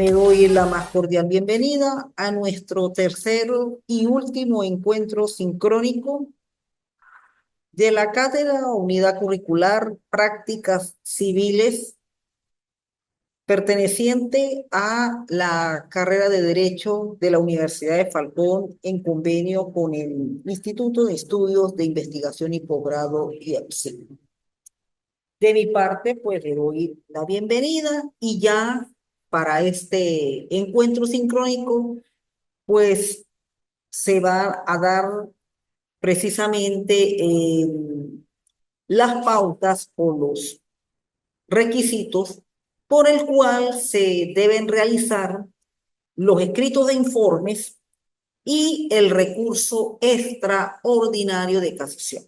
Le doy la más cordial bienvenida a nuestro tercero y último encuentro sincrónico de la Cátedra Unidad Curricular Prácticas Civiles perteneciente a la carrera de Derecho de la Universidad de Falcón en convenio con el Instituto de Estudios de Investigación y Posgrado IEPSI. De mi parte, pues le doy la bienvenida y ya para este encuentro sincrónico, pues se va a dar precisamente las pautas o los requisitos por el cual se deben realizar los escritos de informes y el recurso extraordinario de casación,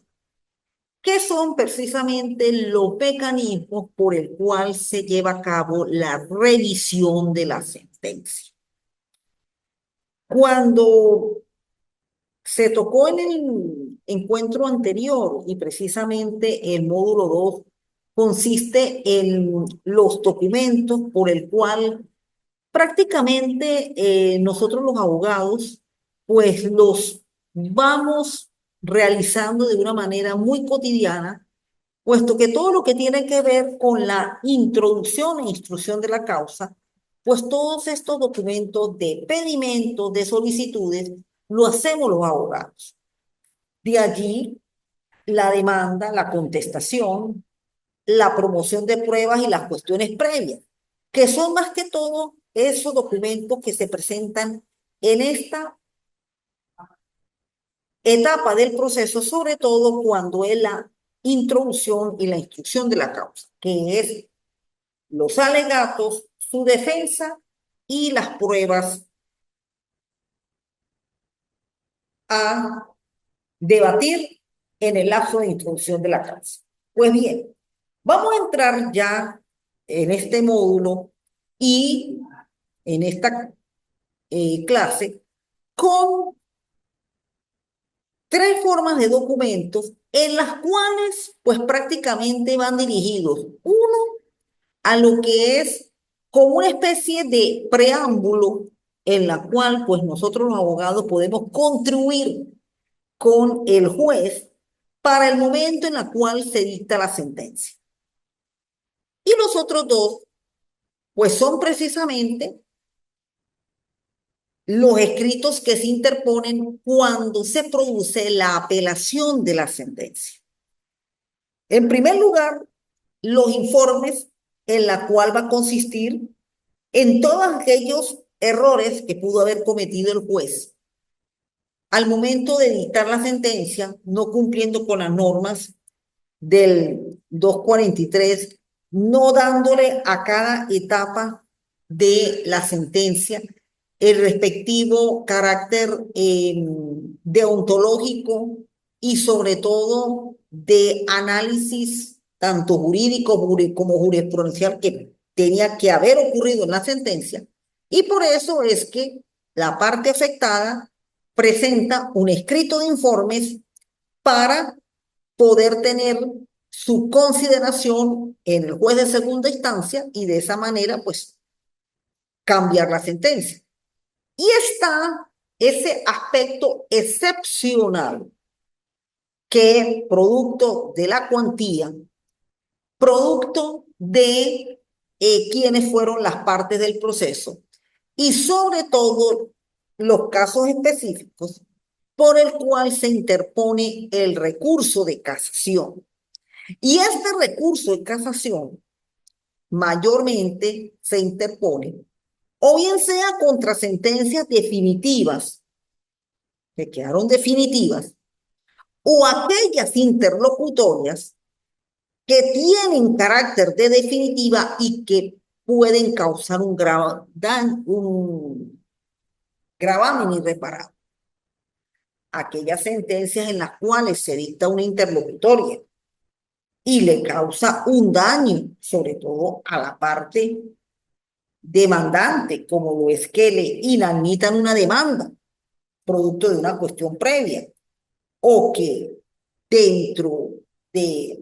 que son precisamente los mecanismos por el cual se lleva a cabo la revisión de la sentencia. Cuando se tocó en el encuentro anterior y precisamente el módulo 2 consiste en los documentos por el cual prácticamente nosotros los abogados pues los vamos realizando de una manera muy cotidiana, puesto que todo lo que tiene que ver con la introducción e instrucción de la causa, pues todos estos documentos de pedimentos, de solicitudes, lo hacemos los abogados. De allí la demanda, la contestación, la promoción de pruebas y las cuestiones previas, que son más que todo esos documentos que se presentan en esta etapa del proceso, sobre todo cuando es la introducción y la instrucción de la causa, que es los alegatos, su defensa y las pruebas a debatir en el lapso de introducción de la causa. Pues bien, vamos a entrar ya en este módulo y en esta clase con tres formas de documentos en las cuales pues prácticamente van dirigidos, uno, a lo que es como una especie de preámbulo en la cual pues nosotros los abogados podemos contribuir con el juez para el momento en el cual se dicta la sentencia. Y los otros dos pues son precisamente los escritos que se interponen cuando se produce la apelación de la sentencia. En primer lugar, los informes en la cual va a consistir en todos aquellos errores que pudo haber cometido el juez al momento de dictar la sentencia, no cumpliendo con las normas del 243, no dándole a cada etapa de la sentencia el respectivo carácter deontológico y sobre todo de análisis tanto jurídico como jurisprudencial que tenía que haber ocurrido en la sentencia. Y por eso es que la parte afectada presenta un escrito de informes para poder tener su consideración en el juez de segunda instancia y de esa manera pues cambiar la sentencia. Y está ese aspecto excepcional que producto de la cuantía, producto de quiénes fueron las partes del proceso y sobre todo los casos específicos por el cual se interpone el recurso de casación. Y este recurso de casación mayormente se interpone o bien sea contra sentencias definitivas, que quedaron definitivas, o aquellas interlocutorias que tienen carácter de definitiva y que pueden causar un gravamen irreparable. Aquellas sentencias en las cuales se dicta una interlocutoria y le causa un daño, sobre todo a la parte demandante, como lo es que le inadmitan una demanda, producto de una cuestión previa, o que dentro de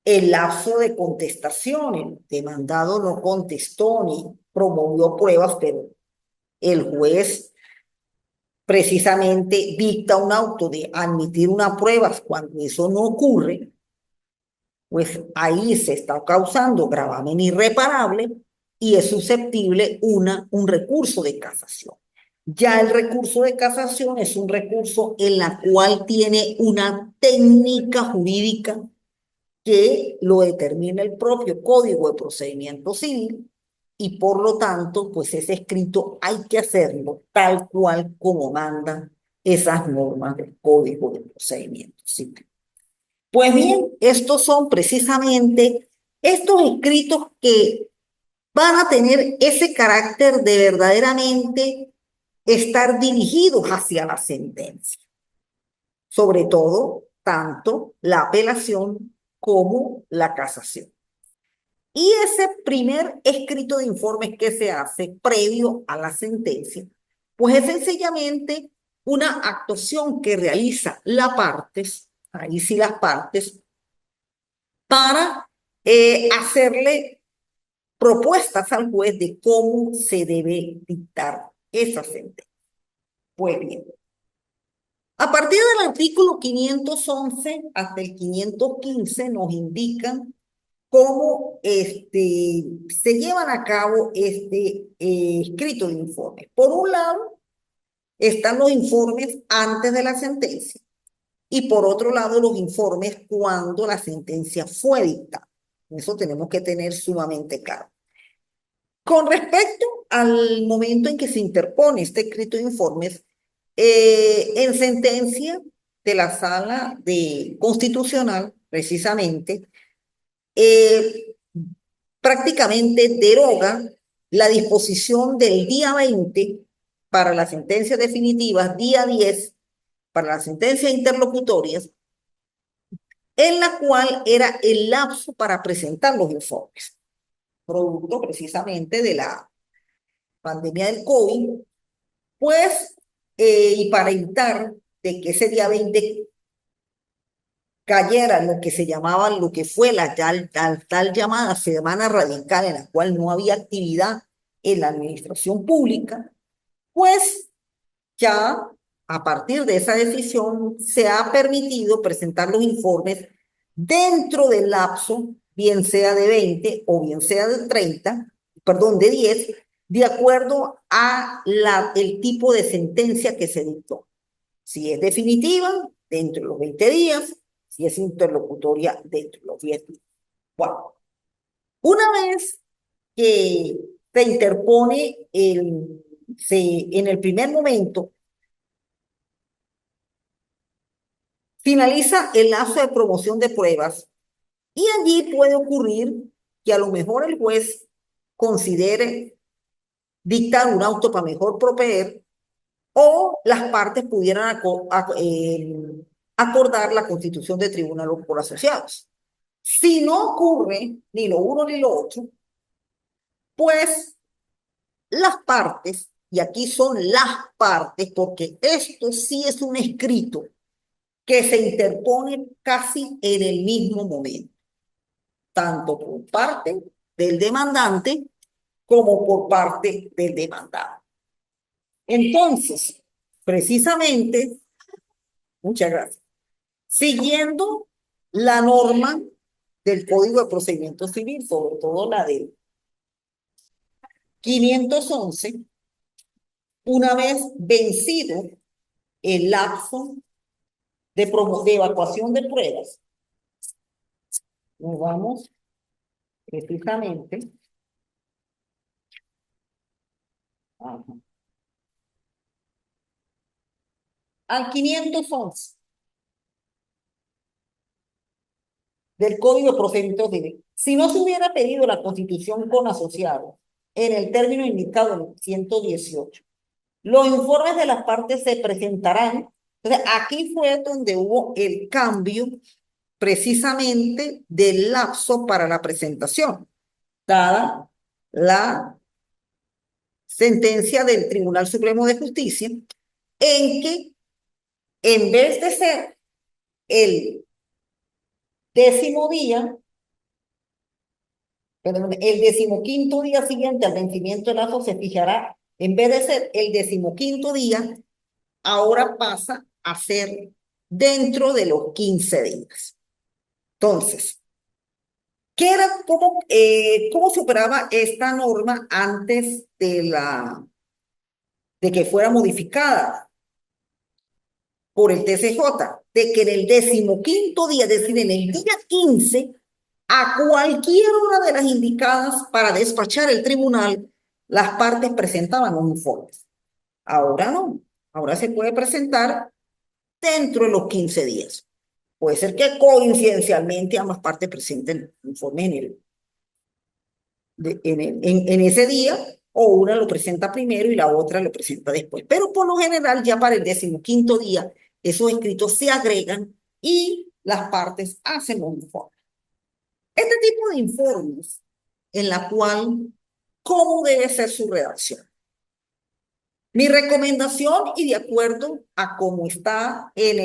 el lapso de contestación, el demandado no contestó ni promovió pruebas, pero el juez precisamente dicta un auto de admitir una prueba cuando eso no ocurre, pues ahí se está causando gravamen irreparable y es susceptible un recurso de casación. Ya el recurso de casación es un recurso en la cual tiene una técnica jurídica que lo determina el propio Código de Procedimiento Civil y por lo tanto, pues ese escrito hay que hacerlo tal cual como mandan esas normas del Código de Procedimiento Civil. Pues bien, estos son precisamente estos escritos que van a tener ese carácter de verdaderamente estar dirigidos hacia la sentencia, sobre todo tanto la apelación como la casación. Y ese primer escrito de informes que se hace previo a la sentencia, pues es sencillamente una actuación que realiza las partes, ahí sí las partes, para hacerle propuestas al juez de cómo se debe dictar esa sentencia. Pues bien, a partir del artículo 511 hasta el 515 nos indican cómo se llevan a cabo escrito de informes. Por un lado, están los informes antes de la sentencia y por otro lado, los informes cuando la sentencia fue dictada. Eso tenemos que tener sumamente claro. Con respecto al momento en que se interpone este escrito de informes, en sentencia de la Sala Constitucional, precisamente, eh, prácticamente deroga la disposición del día 20 para las sentencias definitivas, día 10 para las sentencias interlocutorias, en la cual era el lapso para presentar los informes, producto precisamente de la pandemia del COVID, pues, y para evitar de que ese día 20 cayera lo que se llamaba, lo que fue la tal llamada semana radical, en la cual no había actividad en la administración pública, pues ya a partir de esa decisión se ha permitido presentar los informes dentro del lapso, bien sea de 20 o bien sea de 30, perdón, de 10, de acuerdo a el tipo de sentencia que se dictó. Si es definitiva, dentro de los 20 días, si es interlocutoria, dentro de los 10 días. Bueno, una vez que se interpone en el primer momento, finaliza el lazo de promoción de pruebas y allí puede ocurrir que a lo mejor el juez considere dictar un auto para mejor proveer o las partes pudieran acordar la constitución de tribunal por asociados. Si no ocurre ni lo uno ni lo otro, pues las partes, y aquí son las partes, porque esto sí es un escrito que se interpone casi en el mismo momento, tanto por parte del demandante como por parte del demandado. Entonces, precisamente, muchas gracias. Siguiendo la norma del Código de Procedimiento Civil, sobre todo la del 511, una vez vencido el lapso de evacuación de pruebas, nos vamos precisamente al 511 del Código de Procedimiento Civil. Si no se hubiera pedido la constitución con asociado en el término indicado en el 118, los informes de las partes se presentarán. Entonces, aquí fue donde hubo el cambio precisamente del lapso para la presentación, dada la sentencia del Tribunal Supremo de Justicia, en que en vez de ser el 10.º día, perdón, el decimoquinto día siguiente al vencimiento del lazo se fijará, en vez de ser el decimoquinto día, ahora pasa a ser dentro de los 15 días. Entonces, cómo se operaba esta norma antes de que fuera modificada por el TCJ? De que en el decimoquinto día, es decir, en el día 15, a cualquier hora de las indicadas para despachar el tribunal, las partes presentaban los informes. Ahora no, ahora se puede presentar dentro de los 15 días. Puede ser que coincidencialmente ambas partes presenten informes en ese día, o una lo presenta primero y la otra lo presenta después. Pero por lo general, ya para el decimoquinto día, esos escritos se agregan y las partes hacen los informes. Este tipo de informes, en la cual, ¿cómo debe ser su redacción? Mi recomendación, y de acuerdo a cómo está en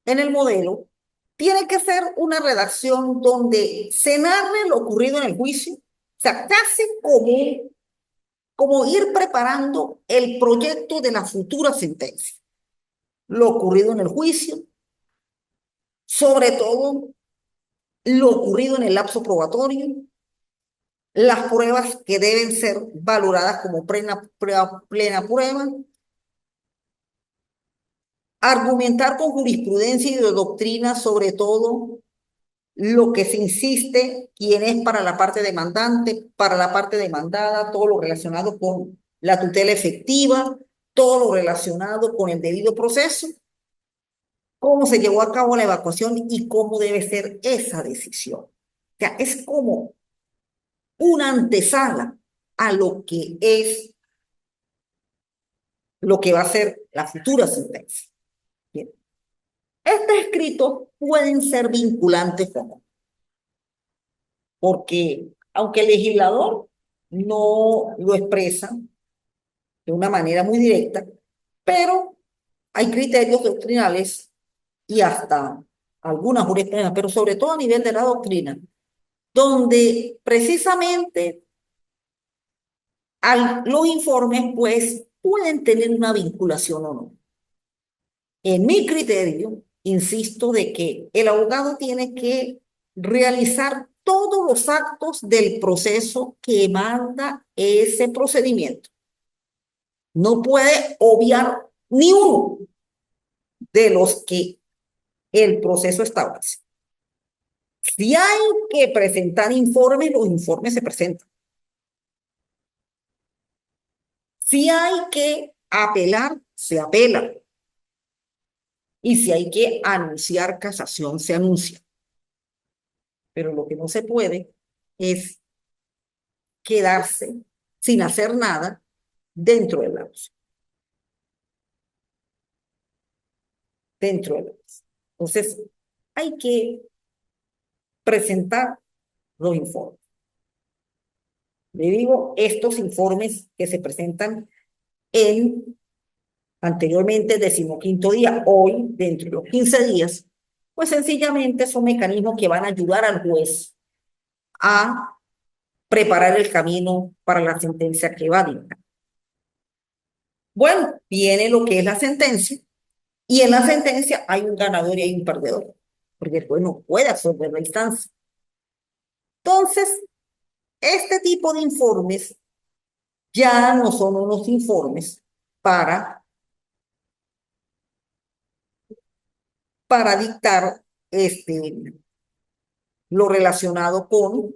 el modelo, tiene que ser una redacción donde se narre lo ocurrido en el juicio, o sea, casi como ir preparando el proyecto de la futura sentencia. Lo ocurrido en el juicio, sobre todo lo ocurrido en el lapso probatorio, las pruebas que deben ser valoradas como plena prueba, argumentar con jurisprudencia y de doctrina sobre todo lo que se insiste, quién es para la parte demandante, para la parte demandada, todo lo relacionado con la tutela efectiva, todo lo relacionado con el debido proceso, cómo se llevó a cabo la evacuación y cómo debe ser esa decisión. O sea, es como una antesala a lo que va a ser la futura sentencia. Bien. Estos escritos pueden ser vinculantes o no, porque aunque el legislador no lo expresa de una manera muy directa, pero hay criterios doctrinales y hasta algunas jurisprudencias, pero sobre todo a nivel de la doctrina, donde precisamente los informes pues pueden tener una vinculación o no. En mi criterio, insisto de que el abogado tiene que realizar todos los actos del proceso que manda ese procedimiento. No puede obviar ni uno de los que el proceso establece. Si hay que presentar informes, los informes se presentan. Si hay que apelar, se apela. Y si hay que anunciar casación, se anuncia. Pero lo que no se puede es quedarse sin hacer nada dentro del lapso. Dentro del lapso. Entonces, hay que presentar los informes. Le digo, estos informes que se presentan en anteriormente decimoquinto día, hoy, dentro de los 15 días, pues sencillamente son mecanismos que van a ayudar al juez a preparar el camino para la sentencia que va a dictar. Bueno, viene lo que es la sentencia, y en la sentencia hay un ganador y hay un perdedor, porque el juez no puede absorber la instancia. Entonces, este tipo de informes ya no son unos informes para dictar lo relacionado con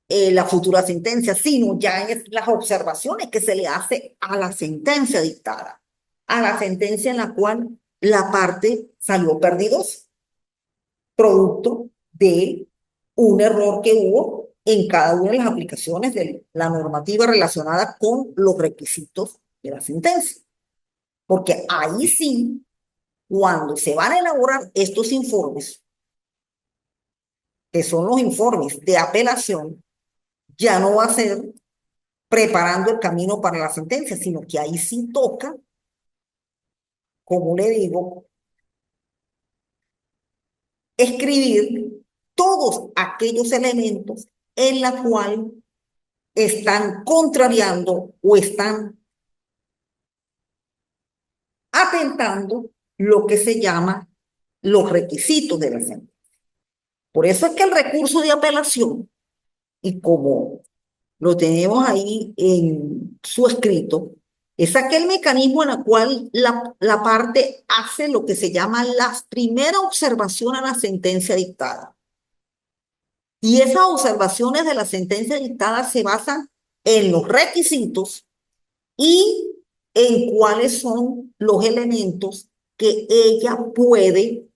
la futura sentencia, sino ya es las observaciones que se le hace a la sentencia dictada, a la sentencia en la cual la parte salió perdidos, producto de un error que hubo en cada una de las aplicaciones de la normativa relacionada con los requisitos de la sentencia. Porque ahí sí, cuando se van a elaborar estos informes, que son los informes de apelación, ya no va a ser preparando el camino para la sentencia, sino que ahí sí toca, como le digo, escribir todos aquellos elementos en la cual están contrariando o están atentando lo que se llama los requisitos de la sentencia. Por eso es que el recurso de apelación, y como lo tenemos ahí en su escrito, es aquel mecanismo en el cual la parte hace lo que se llama la primera observación a la sentencia dictada. Y esas observaciones de la sentencia dictada se basan en los requisitos y en cuáles son los elementos que ella puede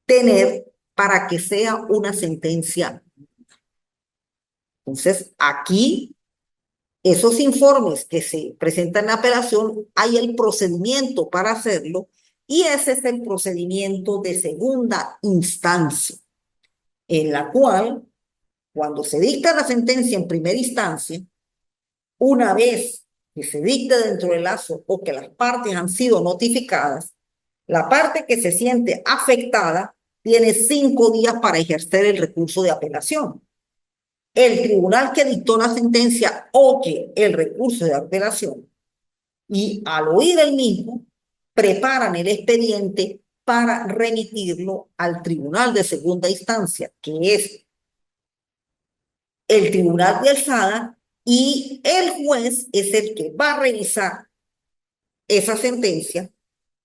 tener para que sea una sentencia. Entonces, aquí, esos informes que se presentan en la apelación, hay el procedimiento para hacerlo y ese es el procedimiento de segunda instancia, en la cual, cuando se dicta la sentencia en primera instancia, una vez que se dicte dentro del lazo o que las partes han sido notificadas, la parte que se siente afectada tiene 5 días para ejercer el recurso de apelación. El tribunal que dictó la sentencia oye el recurso de apelación y al oír el mismo, preparan el expediente para remitirlo al tribunal de segunda instancia, que es el tribunal de alzada, y el juez es el que va a revisar esa sentencia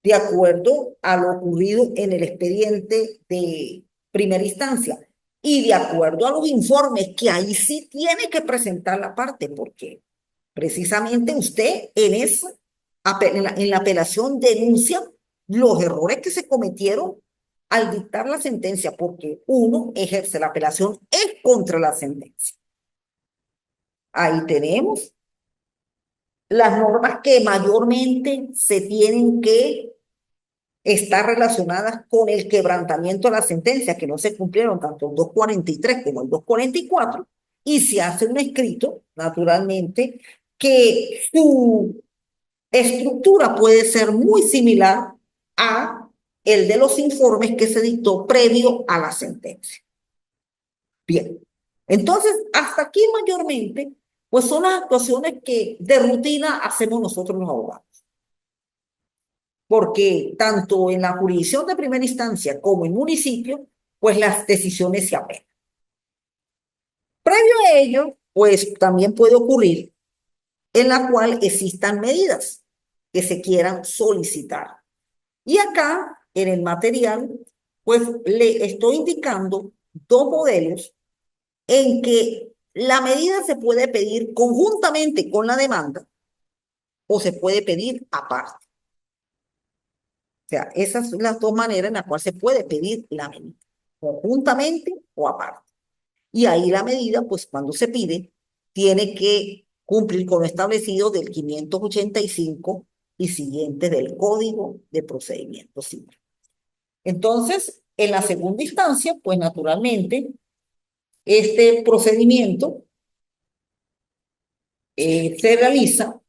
de acuerdo a lo ocurrido en el expediente de primera instancia y de acuerdo a los informes que ahí sí tiene que presentar la parte, porque precisamente usted en la apelación denuncia los errores que se cometieron al dictar la sentencia, porque uno ejerce la apelación es contra la sentencia. Ahí tenemos las normas que mayormente se tienen que estar relacionadas con el quebrantamiento de la sentencia, que no se cumplieron tanto el 243 como el 244, y se hace un escrito, naturalmente, que su estructura puede ser muy similar a el de los informes que se dictó previo a la sentencia. Bien, entonces, hasta aquí mayormente, pues son las actuaciones que de rutina hacemos nosotros los abogados. Porque tanto en la jurisdicción de primera instancia como en municipio, pues las decisiones se apelan. Previo a ello, pues también puede ocurrir en la cual existan medidas que se quieran solicitar. Y acá, en el material, pues le estoy indicando 2 modelos en que la medida se puede pedir conjuntamente con la demanda o se puede pedir aparte. O sea, esas son las 2 maneras en las cuales se puede pedir la medida, conjuntamente o aparte. Y ahí la medida, pues cuando se pide, tiene que cumplir con lo establecido del 585 y siguiente del Código de Procedimiento Civil. Entonces, en la segunda instancia, pues naturalmente, este procedimiento se realiza,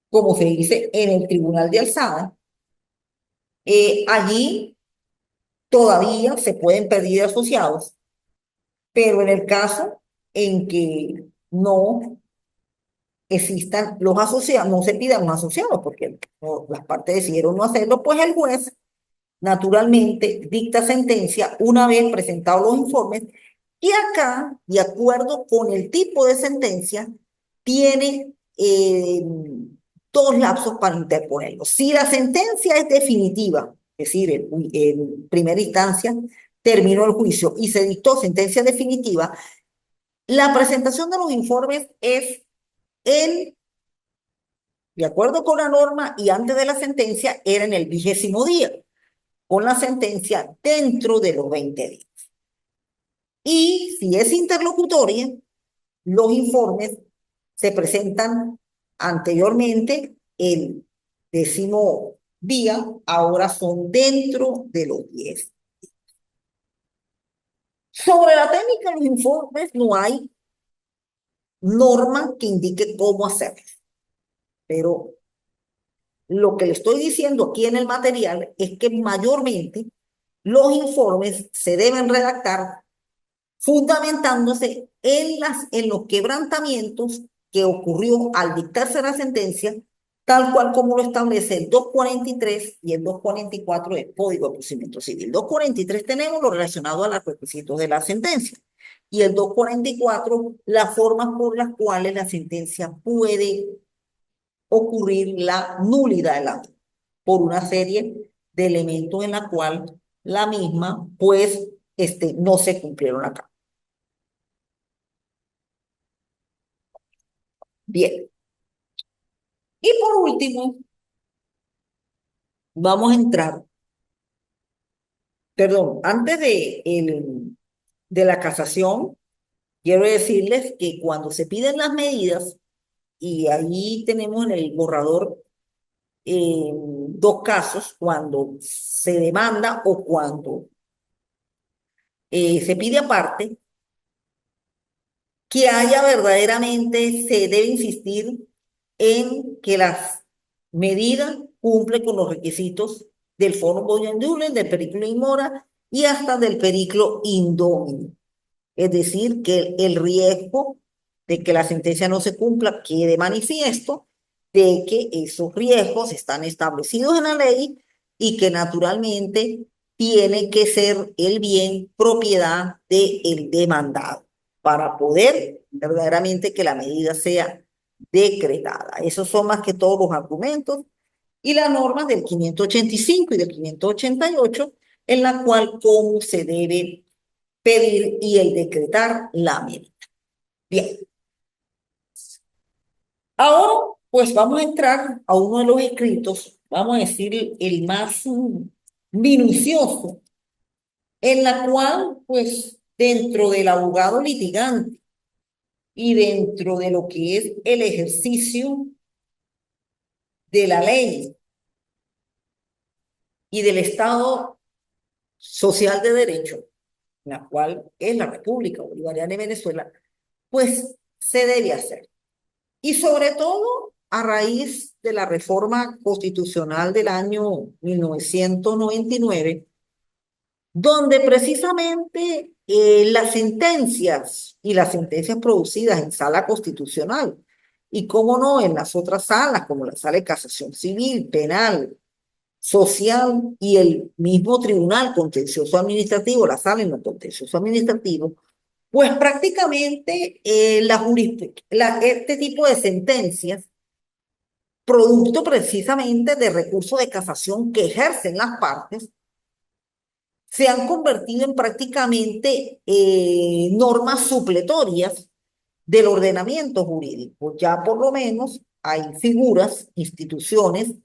como se dice, en el Tribunal de Alzada. Allí todavía se pueden pedir asociados, pero en el caso en que no existan los asociados, no se pidan los asociados, porque las partes decidieron no hacerlo, pues el juez naturalmente dicta sentencia una vez presentados los informes y acá, de acuerdo con el tipo de sentencia, tiene 2 lapsos para interponerlo. Si la sentencia es definitiva, es decir, en primera instancia terminó el juicio y se dictó sentencia definitiva, la presentación de los informes es de acuerdo con la norma y antes de la sentencia, era en el 20º día, con la sentencia dentro de los 20 días. Y si es interlocutoria, los informes se presentan anteriormente el 10º día, ahora son dentro de los 10. Sobre la técnica de los informes no hay norma que indique cómo hacerlo, pero lo que le estoy diciendo aquí en el material es que mayormente los informes se deben redactar fundamentándose en los quebrantamientos que ocurrió al dictarse la sentencia, tal cual como lo establece el 243 y el 244 del Código de Procedimiento Civil. 243 tenemos lo relacionado a los requisitos de la sentencia y el 244 las formas por las cuales la sentencia puede ocurrir la nulidad del acto por una serie de elementos en la cual la misma pues no se cumplieron acá. Bien. Y por último, vamos a entrar, perdón, antes de la casación, quiero decirles que cuando se piden las medidas, y ahí tenemos en el borrador dos casos, cuando se demanda o cuando se pide aparte, que haya verdaderamente, se debe insistir en que las medidas cumplen con los requisitos del forum Boyandule, del periclo in mora y hasta del periclo in domini. Es decir, que el riesgo de que la sentencia no se cumpla quede manifiesto, de que esos riesgos están establecidos en la ley y que naturalmente tiene que ser el bien propiedad del demandado para poder verdaderamente que la medida sea decretada. Esos son más que todos los argumentos y las normas del 585 y del 588 en la cual cómo se debe pedir y el decretar la medida. Bien, ahora pues vamos a entrar a uno de los escritos, vamos a decir el más minucioso, en la cual pues dentro del abogado litigante y dentro de lo que es el ejercicio de la ley y del Estado social de derecho, la cual es la República Bolivariana de Venezuela, pues se debe hacer. Y sobre todo a raíz de la reforma constitucional del año 1999, donde precisamente las sentencias y las sentencias producidas en sala constitucional, y cómo no en las otras salas, como la sala de casación civil, penal, social y el mismo tribunal contencioso administrativo, la sala en lo contencioso administrativo, pues prácticamente este tipo de sentencias, producto precisamente de recursos de casación que ejercen las partes, se han convertido en prácticamente normas supletorias del ordenamiento jurídico. Ya por lo menos hay figuras, instituciones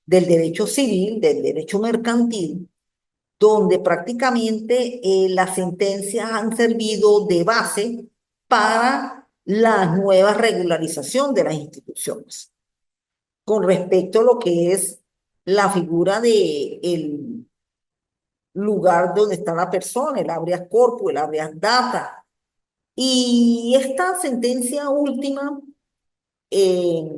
del derecho civil, del derecho mercantil, donde prácticamente las sentencias han servido de base para la nueva regularización de las instituciones. Con respecto a lo que es la figura de el lugar donde está la persona, el habeas corpus, el habeas data. Y esta sentencia última eh,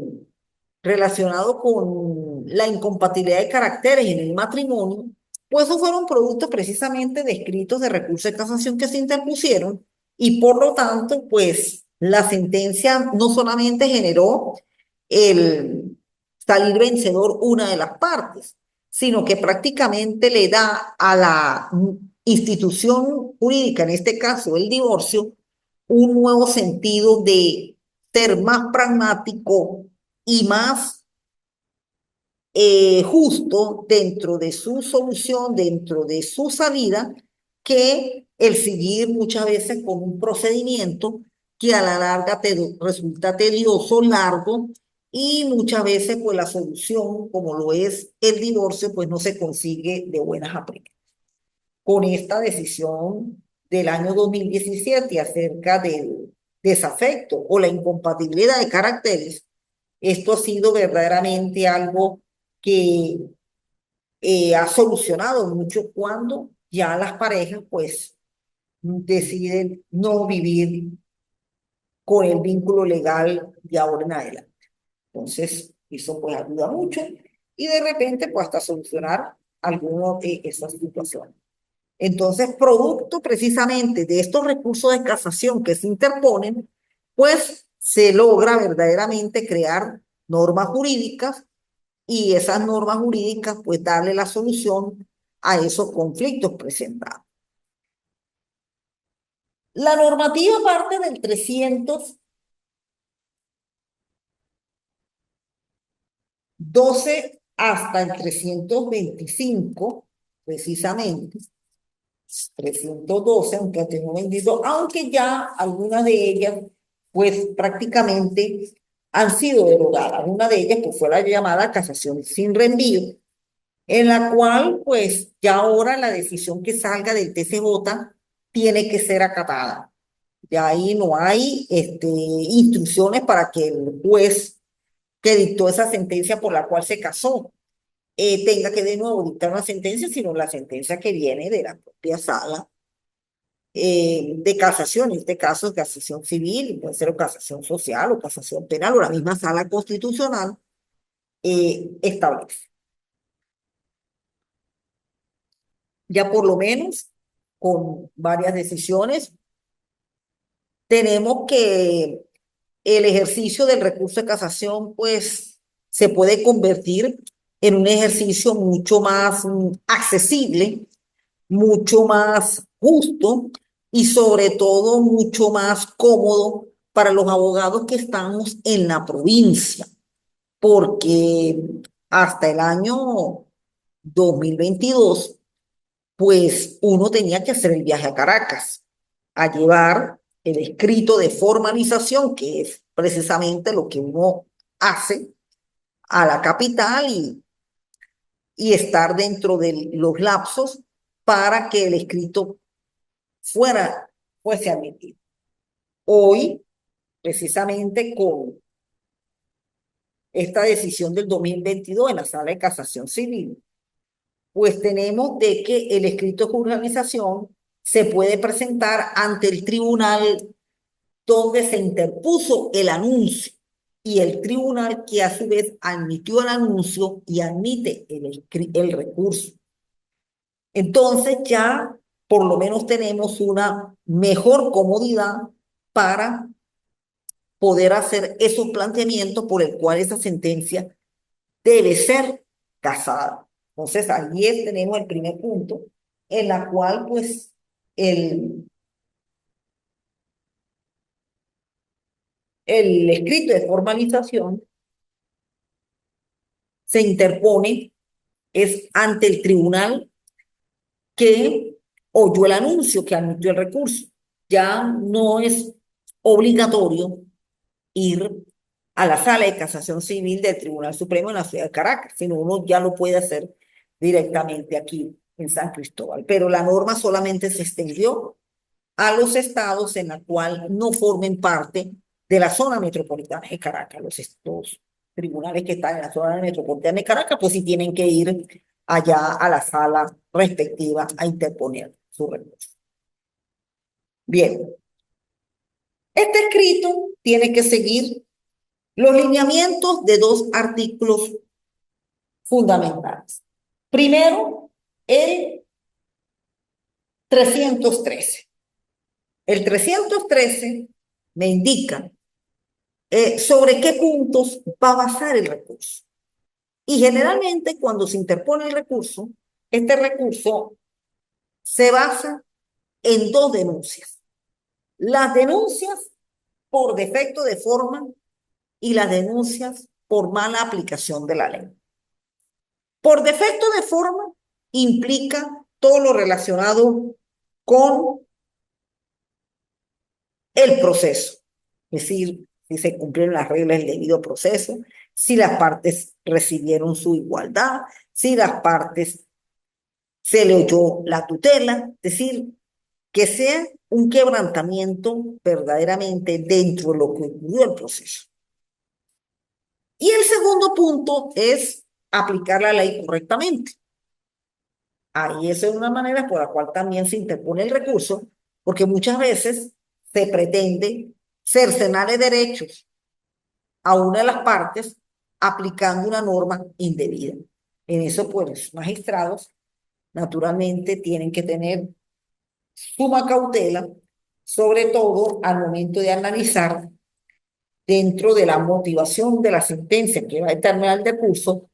relacionado con la incompatibilidad de caracteres en el matrimonio, pues esos fueron productos precisamente de escritos de recursos de casación que se interpusieron y por lo tanto, pues la sentencia no solamente generó el salir vencedor una de las partes, sino que prácticamente le da a la institución jurídica, en este caso el divorcio, un nuevo sentido de ser más pragmático y más justo dentro de su solución, dentro de su salida, que el seguir muchas veces con un procedimiento que a la larga te resulta tedioso, largo, y muchas veces pues la solución, como lo es el divorcio, pues no se consigue de buenas a primeras. Con esta decisión del año 2017 acerca del desafecto o la incompatibilidad de caracteres, esto ha sido verdaderamente algo que ha solucionado mucho cuando ya las parejas pues deciden no vivir con el vínculo legal de ahora en adelante. Entonces, eso pues ayuda mucho y de repente pues hasta solucionar algunas de esas situaciones. Entonces, producto precisamente de estos recursos de casación que se interponen, pues se logra verdaderamente crear normas jurídicas y esas normas jurídicas pues darle la solución a esos conflictos presentados. La normativa parte del 312 hasta el 325, precisamente, 312, aunque tengo vendido, aunque ya algunas de ellas, pues prácticamente han sido derogadas. Una de ellas, pues fue la llamada casación sin reenvío, en la cual, pues ya ahora la decisión que salga del TCJ tiene que ser acatada. De ahí no hay instrucciones para que el juez que dictó esa sentencia por la cual se casó tenga que de nuevo dictar una sentencia, sino la sentencia que viene de la propia sala de casación, en este caso es casación civil, puede ser o casación social o casación penal, o la misma sala constitucional establece. Ya por lo menos con varias decisiones tenemos que el ejercicio del recurso de casación pues se puede convertir en un ejercicio mucho más accesible, mucho más justo y sobre todo mucho más cómodo para los abogados que estamos en la provincia, porque hasta el año 2022, pues uno tenía que hacer el viaje a Caracas, a llevar el escrito de formalización, que es precisamente lo que uno hace a la capital y estar dentro de los lapsos para que el escrito fuese admitido. Hoy, precisamente con esta decisión del 2022 en la sala de casación civil, pues tenemos de que el escrito de juralización se puede presentar ante el tribunal donde se interpuso el anuncio y el tribunal que a su vez admitió el anuncio y admite el recurso. Entonces ya por lo menos tenemos una mejor comodidad para poder hacer esos planteamientos por el cual esa sentencia debe ser casada. Entonces, allí tenemos el primer punto, en la cual, pues, el escrito de formalización se interpone, es ante el tribunal que oyó el anuncio, que admitió el recurso. Ya no es obligatorio ir a la sala de casación civil del Tribunal Supremo en la ciudad de Caracas, sino uno ya lo puede hacer directamente aquí en San Cristóbal. Pero la norma solamente se extendió a los estados en la cual no formen parte de la zona metropolitana de Caracas. Los tribunales que están en la zona metropolitana de Caracas, pues sí tienen que ir allá a la sala respectiva a interponer su recurso. Bien, este escrito tiene que seguir los lineamientos de dos artículos fundamentales. Primero, el 313. El 313 me indica sobre qué puntos va a basar el recurso. Y generalmente cuando se interpone el recurso, este recurso se basa en dos denuncias. Las denuncias por defecto de forma y las denuncias por mala aplicación de la ley. Por defecto de forma implica todo lo relacionado con el proceso, es decir, si se cumplieron las reglas del debido proceso, si las partes recibieron su igualdad, si las partes se le oyó la tutela, es decir, que sea un quebrantamiento verdaderamente dentro de lo que ocurrió el proceso. Y el segundo punto es aplicar la ley correctamente. Ahí esa es una manera por la cual también se interpone el recurso, porque muchas veces se pretende cercenarle derechos a una de las partes aplicando una norma indebida. En eso, pues, los magistrados naturalmente tienen que tener suma cautela, sobre todo al momento de analizar dentro de la motivación de la sentencia que va a determinar el recurso,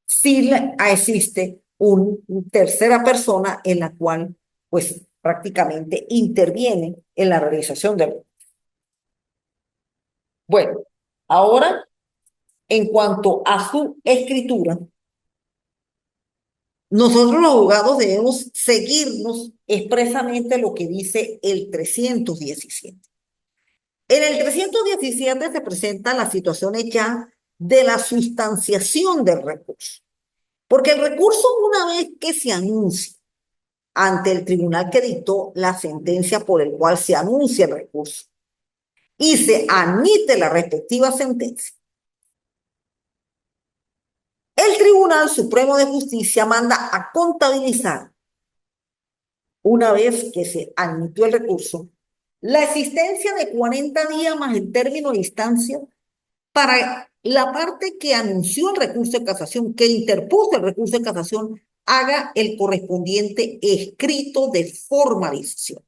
si existe una tercera persona en la cual, pues, prácticamente interviene en la realización del recurso. Bueno, ahora, en cuanto a su escritura, nosotros los abogados debemos seguirnos expresamente lo que dice el 317. En el 317 se presentan las situaciones ya de la sustanciación del recurso. Porque el recurso, una vez que se anuncia ante el tribunal que dictó la sentencia por el cual se anuncia el recurso y se admite la respectiva sentencia, el Tribunal Supremo de Justicia manda a contabilizar, una vez que se admitió el recurso, la existencia de 40 días más el término de instancia para la parte que anunció el recurso de casación, que interpuso el recurso de casación, haga el correspondiente escrito de formalización.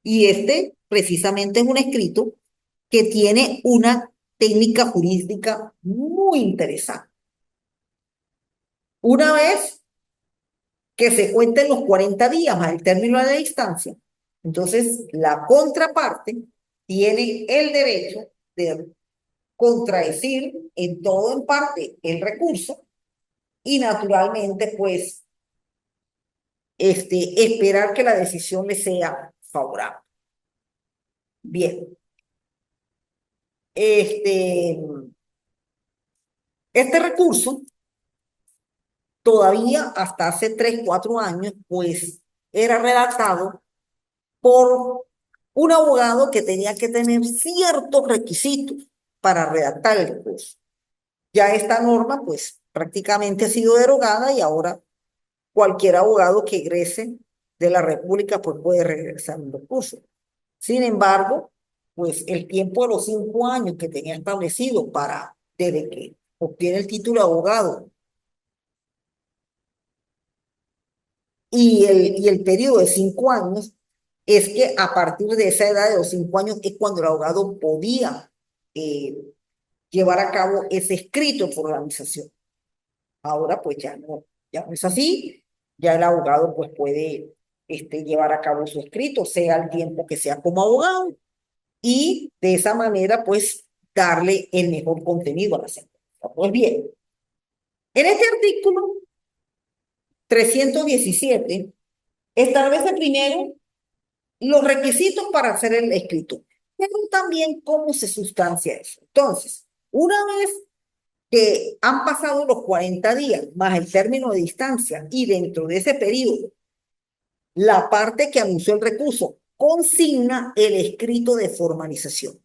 Y este precisamente es un escrito que tiene una técnica jurídica muy interesante. Una vez que se cuenten los 40 días más el término de la distancia, entonces la contraparte tiene el derecho de contradecir en todo o en parte el recurso y naturalmente pues esperar que la decisión le sea favorable. Bien, este, este recurso todavía hasta hace 3, 4 años pues era redactado por un abogado que tenía que tener ciertos requisitos para redactar el recurso. Ya esta norma pues prácticamente ha sido derogada y ahora cualquier abogado que egrese de la República pues puede regresar un recurso. Sin embargo, pues el tiempo de los 5 años que tenía establecido para, desde que obtiene el título de abogado y el periodo de 5 años, es que a partir de esa edad de los 5 años es cuando el abogado podía eh, llevar a cabo ese escrito por organización. Ahora pues ya no es así, ya el abogado pues puede llevar a cabo su escrito, sea el tiempo que sea como abogado, y de esa manera pues darle el mejor contenido a la sentencia. Pues bien, en este artículo 317 establece primero los requisitos para hacer el escrito, pero también cómo se sustancia eso. Entonces, una vez que han pasado los 40 días más el término de distancia y dentro de ese periodo, la parte que anunció el recurso consigna el escrito de formalización.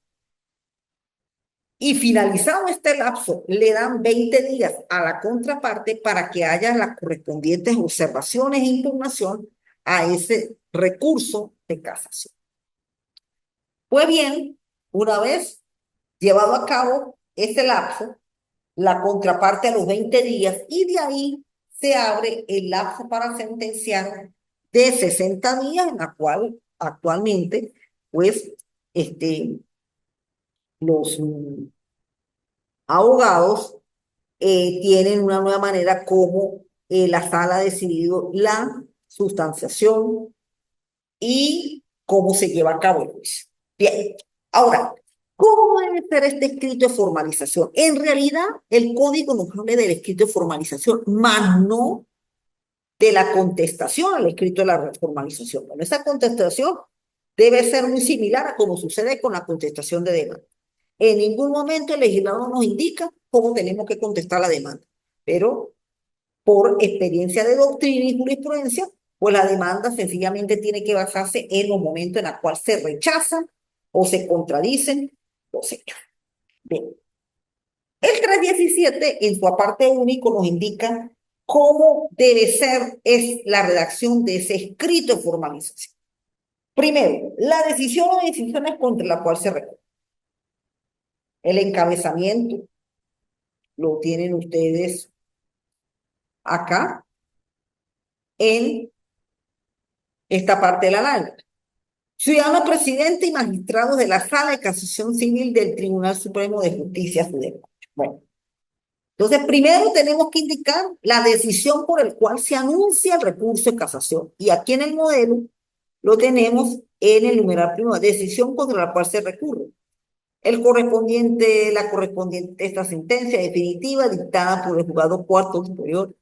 Y finalizado este lapso, le dan 20 días a la contraparte para que haya las correspondientes observaciones e impugnación a ese recurso de casación. Pues bien, una vez llevado a cabo este lapso, la contraparte a los 20 días y de ahí se abre el lapso para sentenciar de 60 días, en la cual actualmente, pues, los abogados tienen una nueva manera como la sala ha decidido la sustanciación y cómo se lleva a cabo el juicio. Bien, ahora, ¿cómo debe ser este escrito de formalización? En realidad, el código nos habla del escrito de formalización, más no de la contestación al escrito de la formalización. Bueno, esa contestación debe ser muy similar a como sucede con la contestación de demanda. En ningún momento el legislador nos indica cómo tenemos que contestar la demanda, pero por experiencia de doctrina y jurisprudencia, pues la demanda sencillamente tiene que basarse en los momentos en los cuales se rechazan o se contradicen los hechos. Bien. El 317 en su aparte único nos indica cómo debe ser la redacción de ese escrito de formalización. Primero, la decisión o decisiones contra la cual se recurre. El encabezamiento lo tienen ustedes acá. en esta parte de la lámina. Ciudadano presidente y magistrados de la Sala de Casación Civil del Tribunal Supremo de Justicia Federal. Bueno, entonces primero tenemos que indicar la decisión por el cual se anuncia el recurso de casación. Y aquí en el modelo lo tenemos en el numeral primero, decisión contra la cual se recurre. La correspondiente, esta sentencia definitiva dictada por el juzgado cuarto superior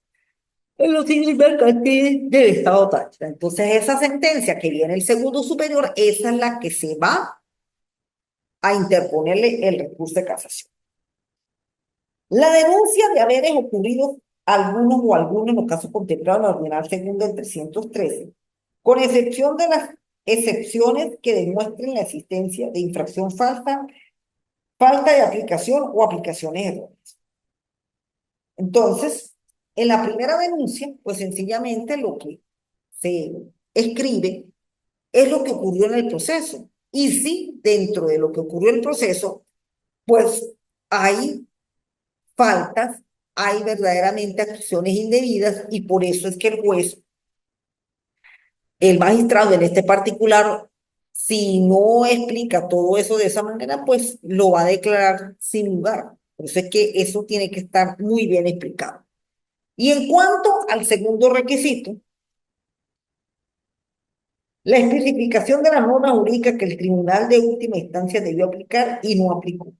en los civil mercantil del Estado Táchira. Entonces, esa sentencia que viene el segundo superior, esa es la que se va a interponerle el recurso de casación. La denuncia de haberes ocurrido algunos en los casos contemplados en la ordenanza segunda del 313, con excepción de las excepciones que demuestren la existencia de infracción falsa, falta de aplicación o aplicaciones erróneas. Entonces, en la primera denuncia, pues sencillamente lo que se escribe es lo que ocurrió en el proceso. Y si dentro de lo que ocurrió en el proceso, pues hay faltas, hay verdaderamente acciones indebidas y por eso es que el juez, el magistrado en este particular, si no explica todo eso de esa manera, pues lo va a declarar sin lugar. Por eso es que eso tiene que estar muy bien explicado. Y en cuanto al segundo requisito, la especificación de las normas jurídicas que el tribunal de última instancia debió aplicar y no aplicó,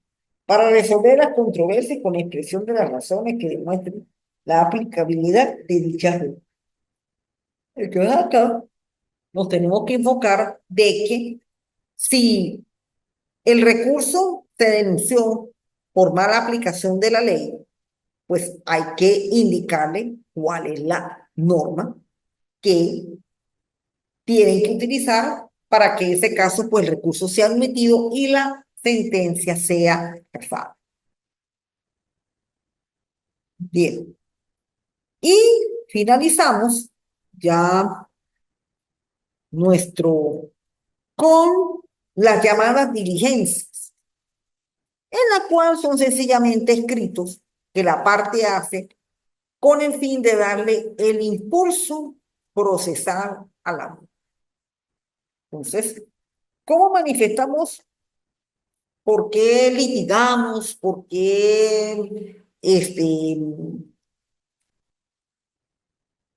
para resolver las controversias con la expresión de las razones que demuestren la aplicabilidad de dichas normas. Entonces acá nos tenemos que enfocar de que si el recurso se denunció por mala aplicación de la ley, pues hay que indicarle cuál es la norma que tienen que utilizar para que en ese caso pues el recurso sea admitido y la sentencia sea casada. Bien. Y finalizamos ya nuestro con las llamadas diligencias, en la cual son sencillamente escritos que la parte hace con el fin de darle el impulso procesal a la ley. Entonces, ¿cómo manifestamos por qué litigamos, por qué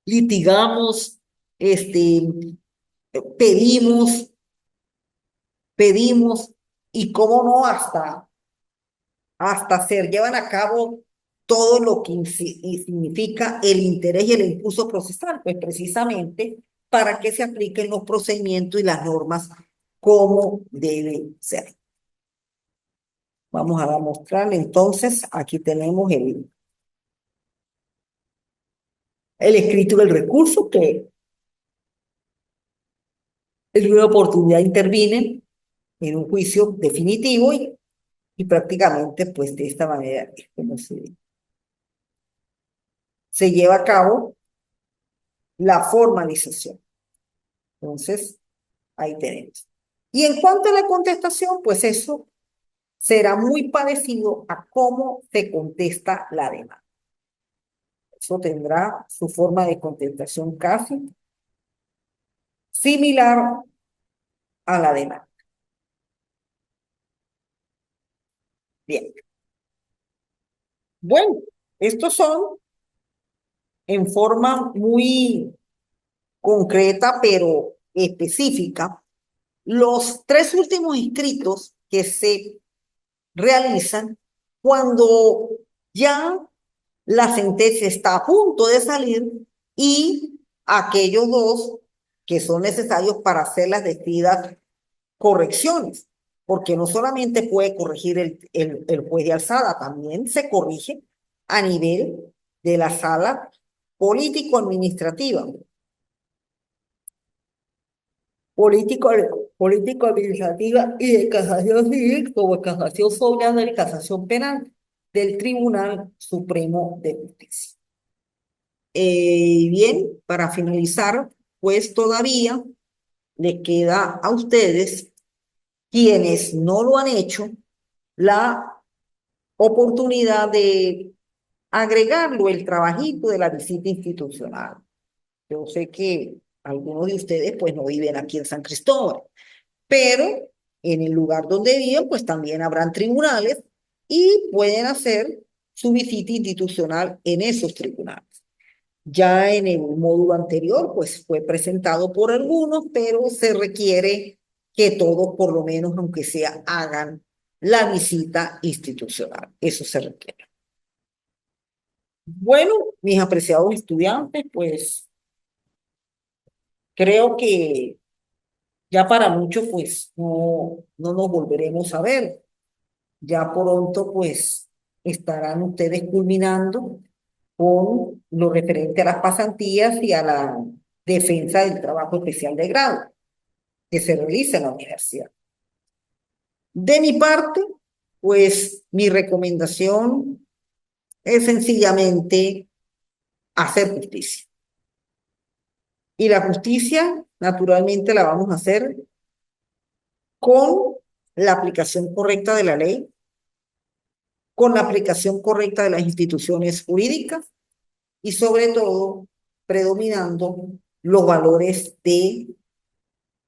litigamos, pedimos, pedimos y cómo no hasta se llevan a cabo todo lo que significa el interés y el impulso procesal, pues precisamente para que se apliquen los procedimientos y las normas como deben ser. Vamos a mostrarle entonces, aquí tenemos el escrito del recurso que en una oportunidad interviene en un juicio definitivo y prácticamente pues de esta manera es como se lleva a cabo la formalización. Entonces, ahí tenemos. Y en cuanto a la contestación, pues eso será muy parecido a cómo se contesta la demanda. Eso tendrá su forma de contestación casi similar a la demanda. Bien. Bueno, estos son en forma muy concreta, pero específica, los tres últimos inscritos que se realizan cuando ya la sentencia está a punto de salir y aquellos dos que son necesarios para hacer las debidas correcciones, porque no solamente puede corregir el juez de alzada, también se corrige a nivel de la sala político-administrativa. político, político-administrativa y de casación civil como casación soberana y casación penal del Tribunal Supremo de Justicia. Bien, para finalizar, pues todavía le queda a ustedes, quienes no lo han hecho, la oportunidad de agregarlo el trabajito de la visita institucional. Yo sé que algunos de ustedes pues no viven aquí en San Cristóbal, pero en el lugar donde viven pues también habrán tribunales y pueden hacer su visita institucional en esos tribunales. Ya en el módulo anterior, pues fue presentado por algunos, pero se requiere que todos, por lo menos, aunque sea, hagan la visita institucional. Eso se requiere. Bueno, mis apreciados estudiantes, pues creo que ya para mucho, pues no nos volveremos a ver. Ya pronto, pues estarán ustedes culminando con lo referente a las pasantías y a la defensa del trabajo especial de grado que se realiza en la universidad. De mi parte, pues mi recomendación es sencillamente hacer justicia. Y la justicia, naturalmente, la vamos a hacer con la aplicación correcta de la ley, con la aplicación correcta de las instituciones jurídicas y sobre todo predominando los valores de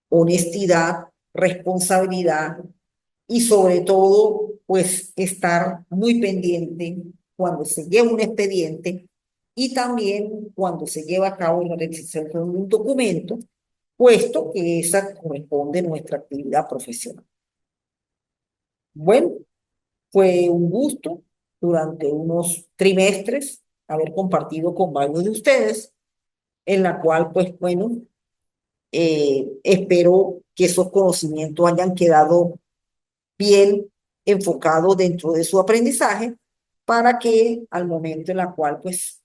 honestidad, responsabilidad y sobre todo, pues estar muy pendiente cuando se lleva un expediente y también cuando se lleva a cabo la realización de un documento, puesto que esa corresponde a nuestra actividad profesional. Bueno, fue un gusto durante unos trimestres haber compartido con varios de ustedes, en la cual, pues bueno, espero que esos conocimientos hayan quedado bien enfocados dentro de su aprendizaje para que al momento en la cual pues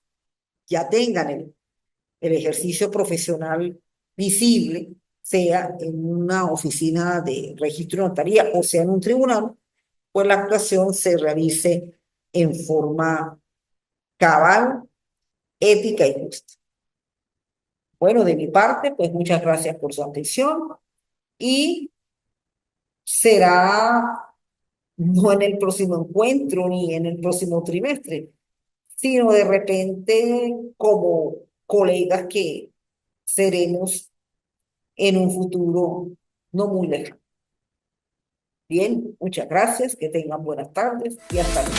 ya tengan el ejercicio profesional visible, sea en una oficina de registro de notaría o sea en un tribunal, pues la actuación se realice en forma cabal, ética y justa. Bueno, de mi parte, pues muchas gracias por su atención y será no en el próximo encuentro ni en el próximo trimestre, sino de repente como colegas que seremos en un futuro no muy lejano. Bien, muchas gracias, que tengan buenas tardes y hasta luego.